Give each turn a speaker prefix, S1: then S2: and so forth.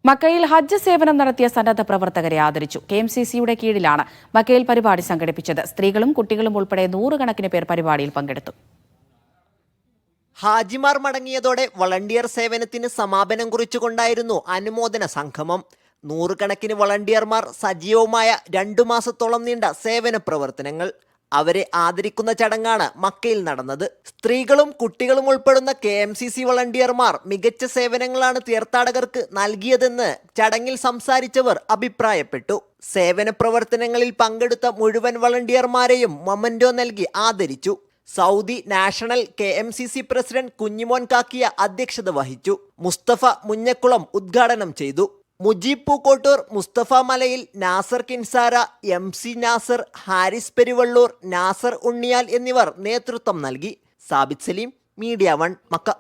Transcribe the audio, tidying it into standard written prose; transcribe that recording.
S1: മക്കയിൽ ഹജ്ജ് സേവനം നടത്തിയ സന്നദ്ധ പ്രവർത്തകരെ ആദരിച്ചു. KMCCയുടെ കീഴിലാണ് മക്കയിൽ പരിപാടി സംഘടിപ്പിച്ചത്. സ്ത്രീകളും കുട്ടികളും ഉൾപ്പെടെ നൂറുകണക്കിന് പേർ പരിപാടിയിൽ പങ്കെടുത്തു.
S2: ഹാജിമാർ മടങ്ങിയതോടെ വളണ്ടിയർ സേവനത്തിന് സമാപനം കുറിച്ചുകൊണ്ടായിരുന്നു അനുമോദന സംഗമം. നൂറുകണക്കിന് വളണ്ടിയർമാർ സജീവമായ 2 മാസത്തോളം നീണ്ട സേവന പ്രവർത്തനങ്ങൾ. അവരെ ആദരിക്കുന്ന ചടങ്ങാണ് മക്കയിൽ നടന്നത്. സ്ത്രീകളും കുട്ടികളും ഉൾപ്പെടുന്ന KMCC വളണ്ടിയർമാർ മികച്ച സേവനങ്ങളാണ് തീർത്ഥാടകർക്ക് നൽകിയതെന്ന് ചടങ്ങിൽ സംസാരിച്ചവർ അഭിപ്രായപ്പെട്ടു. സേവന പ്രവർത്തനങ്ങളിൽ പങ്കെടുത്ത മുഴുവൻ വളണ്ടിയർമാരെയും മൊമന്റോ നൽകി ആദരിച്ചു. Saudi national KMCC president Kunjumon കാക്കിയ അധ്യക്ഷത വഹിച്ചു. മുസ്തഫ മുഞ്ഞക്കുളം ഉദ്ഘാടനം ചെയ്തു. മുജീബ് പൂക്കോട്ടൂർ, മുസ്തഫ മലയിൽ, നാസർ കിൻസാര, MC നാസർ, ഹാരിസ് പെരുവള്ളൂർ, നാസർ ഉണ്ണിയാൽ എന്നിവർ നേതൃത്വം നൽകി. Sabith Saleem, media 1, Mecca.